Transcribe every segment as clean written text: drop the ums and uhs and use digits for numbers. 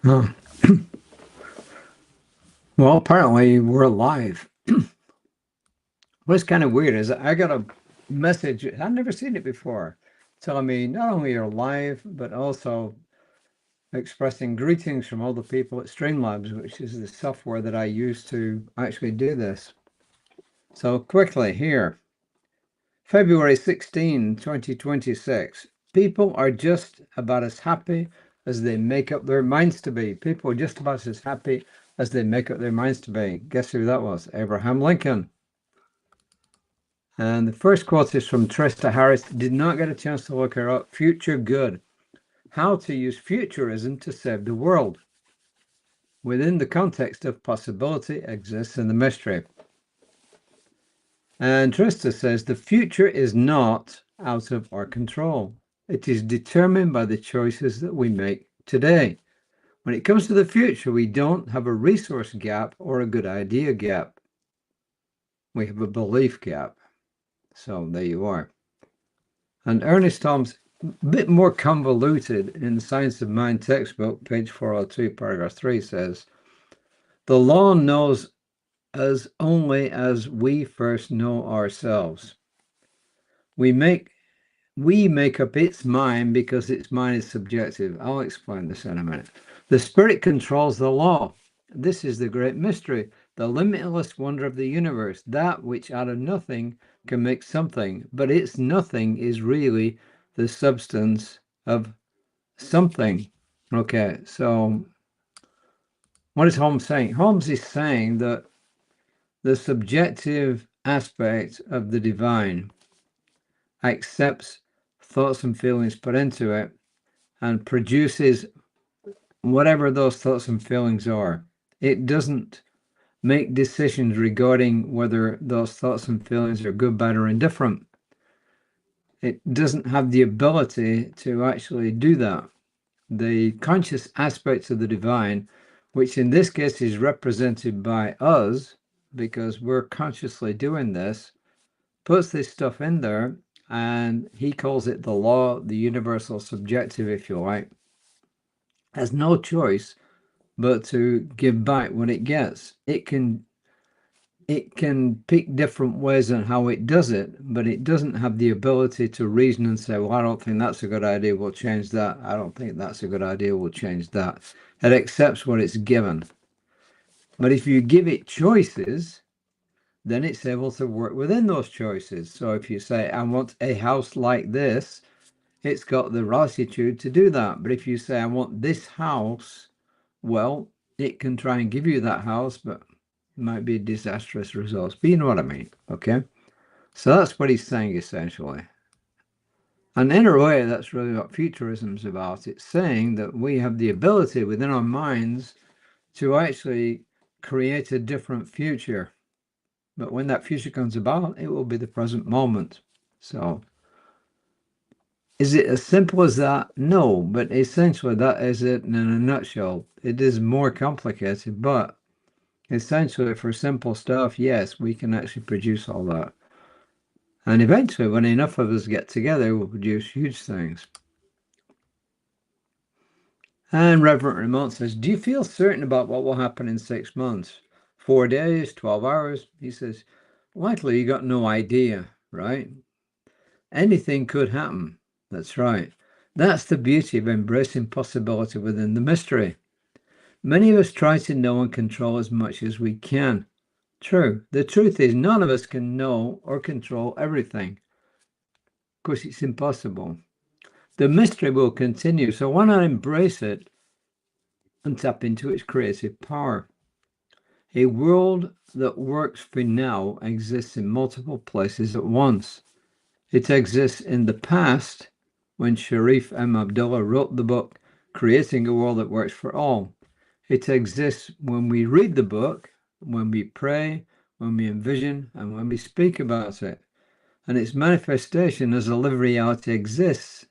Huh. Well, apparently we're alive. What's kind of weird is I got a message, I've never seen it before, telling me not only you're alive, but also expressing greetings from all the people at Streamlabs, which is the software that I use to actually do this. So quickly here, February 16, 2026. People are just about as happy as they make up their minds to be. People are just about as happy as they make up their minds to be. Guess who that was? Abraham Lincoln. And the first quote is from Trista Harris. Did not get a chance to look her up. Future Good. How to use futurism to save the world. Within the context of possibility exists in the mystery. And Trista says the future is not out of our control. It is determined by the choices that we make today. When it comes to the future, we don't have a resource gap or a good idea gap. We have a belief gap. So there you are. And Ernest Holmes, a bit more convoluted in the Science of Mind textbook, page 402, paragraph 3 says, the law knows us only as we first know ourselves. We make up its mind because its mind is subjective. I'll explain this in a minute. The spirit controls the law. This is the great mystery, the limitless wonder of the universe, that which out of nothing can make something, but its nothing is really the substance of something. Okay, so what is Holmes saying? Holmes is saying that the subjective aspect of the divine accepts thoughts and feelings put into it and produces whatever those thoughts and feelings are. It doesn't make decisions regarding whether those thoughts and feelings are good, bad, or indifferent. It doesn't have the ability to actually do that. The conscious aspects of the divine, which in this case is represented by us, because we're consciously doing this, puts this stuff in there, and he calls it the law, the universal subjective, if you like, has no choice but to give back what it gets. It can pick different ways on how it does it, but it doesn't have the ability to reason and say, well, I don't think that's a good idea, we'll change that. I don't think that's a good idea, we'll change that. It accepts what it's given. But if you give it choices, then it's able to work within those choices. So if you say, I want a house like this, it's got the latitude to do that. But if you say, I want this house, well, it can try and give you that house, but it might be disastrous results. But you know what I mean, okay? So that's what he's saying, essentially. And in a way, that's really what futurism is about. It's saying that we have the ability within our minds to actually create a different future. But when that future comes about, it will be the present moment. So is it as simple as that? No, but essentially that is it in a nutshell. It is more complicated, but essentially for simple stuff, yes, we can actually produce all that. And eventually, when enough of us get together, we'll produce huge things. And Reverend Raymont says, do you feel certain about what will happen in 6 months? 4 days, 12 hours? He says, likely you got no idea, right? Anything could happen. That's right. That's the beauty of embracing possibility within the mystery. Many of us try to know and control as much as we can. True. The truth is none of us can know or control everything. Of course, it's impossible. The mystery will continue, so why not embrace it and tap into its creative power? A world that works for now exists in multiple places at once. It exists in the past, when Sharif M. Abdullah wrote the book, Creating a World That Works for All. It exists when we read the book, when we pray, when we envision, and when we speak about it. And its manifestation as a living reality exists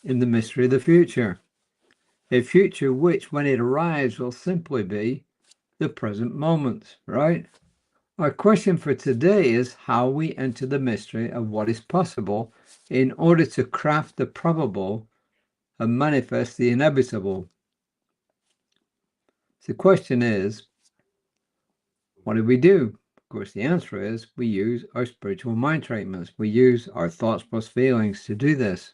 in the mystery of the future. A future which, when it arrives, will simply be the present moment, right? Our question for today is how we enter the mystery of what is possible in order to craft the probable and manifest the inevitable. The question is, what do we do? Of course, the answer is we use our spiritual mind treatments. We use our thoughts plus feelings to do this.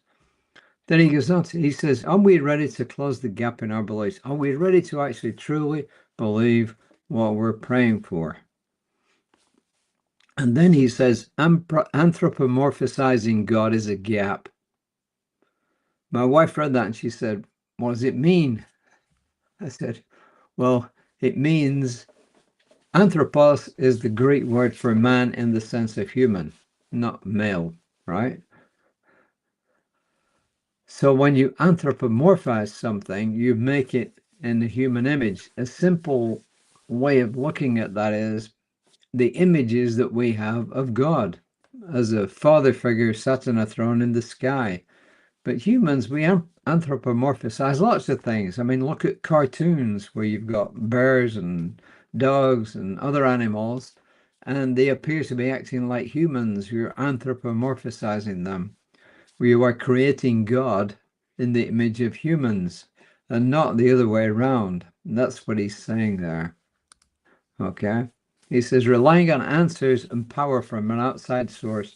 Then he goes on to, he says, are we ready to close the gap in our beliefs? Are we ready to actually truly believe what we're praying for? And then he says, anthropomorphizing God is a gap. My wife read that and she said, what does it mean? I said, well, it means anthropos is the Greek word for man in the sense of human, not male, right? So when you anthropomorphize something, you make it in the human image. A simple way of looking at that is the images that we have of God as a father figure sat on a throne in the sky. But humans, we anthropomorphize lots of things. I mean, look at cartoons where you've got bears and dogs and other animals, and they appear to be acting like humans. You're anthropomorphizing them. We are creating God in the image of humans and not the other way around. And that's what he's saying there. Okay. He says, relying on answers and power from an outside source,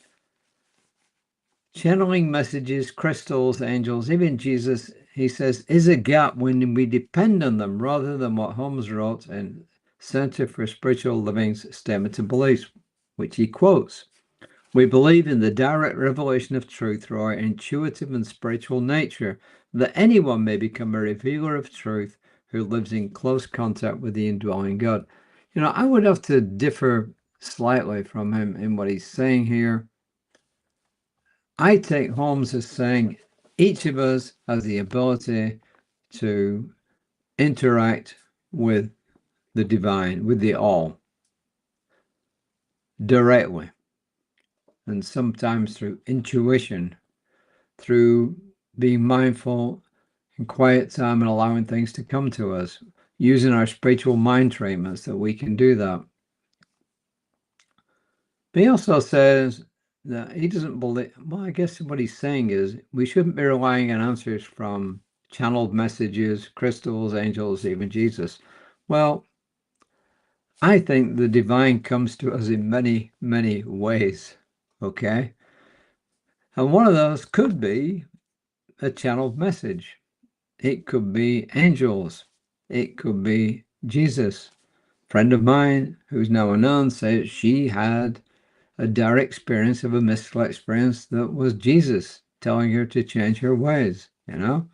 channeling messages, crystals, angels, even Jesus, he says, is a gap when we depend on them rather than what Holmes wrote in Center for Spiritual Living's Statement of Beliefs, which he quotes. We believe in the direct revelation of truth through our intuitive and spiritual nature, that anyone may become a revealer of truth who lives in close contact with the indwelling God. You know, I would have to differ slightly from him in what he's saying here. I take Holmes as saying each of us has the ability to interact with the divine, with the all, directly. And sometimes through intuition, through being mindful in quiet time and allowing things to come to us, using our spiritual mind treatments that we can do that. But he also says that he doesn't believe, well, I guess what he's saying is we shouldn't be relying on answers from channeled messages, crystals, angels, even Jesus. Well, I think the divine comes to us in many, many ways, okay? And one of those could be a channeled message. It could be angels. It could be Jesus. A friend of mine who's now unknown says she had a direct experience of a mystical experience that was Jesus telling her to change her ways, you know?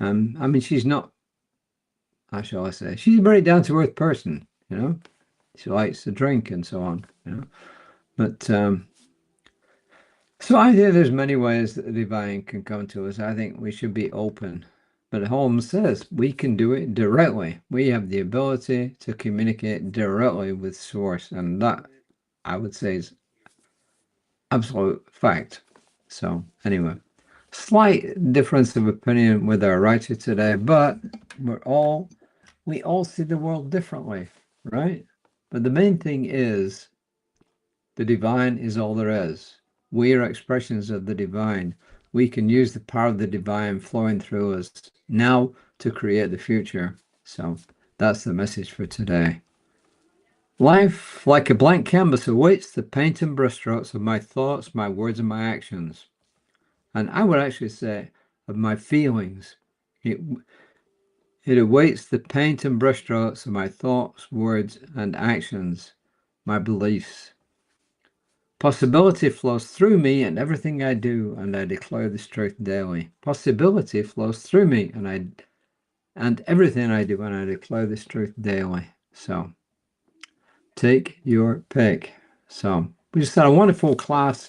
I mean, she's not, how shall I say, she's a very down-to-earth person, you know? She likes to drink and so on, you know? But, so I think there's many ways that the divine can come to us. I think we should be open. But Holmes says we can do it directly. We have the ability to communicate directly with Source. And that, I would say, is absolute fact. So anyway, slight difference of opinion with our writer today, but we all see the world differently, right? But the main thing is the divine is all there is. We are expressions of the divine. We can use the power of the divine flowing through us now to create the future. So that's the message for today. Life, like a blank canvas, awaits the paint and brushstrokes of my thoughts, my words, and my actions. And I would actually say of my feelings. It awaits the paint and brushstrokes of my thoughts, words, and actions, my beliefs. Possibility flows through me and everything I do, and I declare this truth daily. Possibility flows through me and everything I do, and I declare this truth daily. So take your pick. So we just had a wonderful class,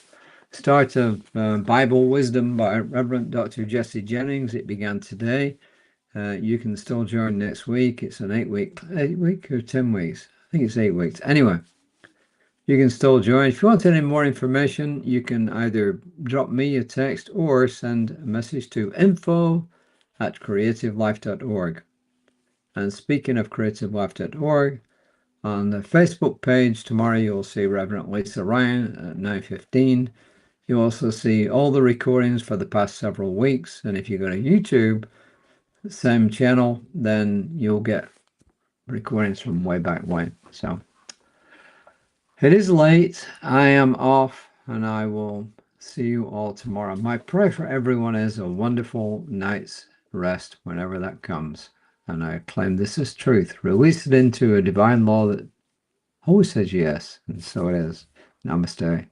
start of Bible Wisdom by Rev Dr Jesse Jennings. It began today. You can still join next week. It's an 8 week or 10 weeks. I think it's 8 weeks. Anyway, you can still join. If you want any more information, you can either drop me a text or send a message to info@creativelife.org. And speaking of creativelife.org, on the Facebook page tomorrow, you'll see Reverend Lisa Ryan at 9:15. You'll also see all the recordings for the past several weeks. And if you go to YouTube, same channel, then you'll get recordings from way back when. So it is late. I am off, and I will see you all tomorrow. My prayer for everyone is a wonderful night's rest whenever that comes. And I claim this is truth. Release it into a divine law that always says yes. And so it is. Namaste.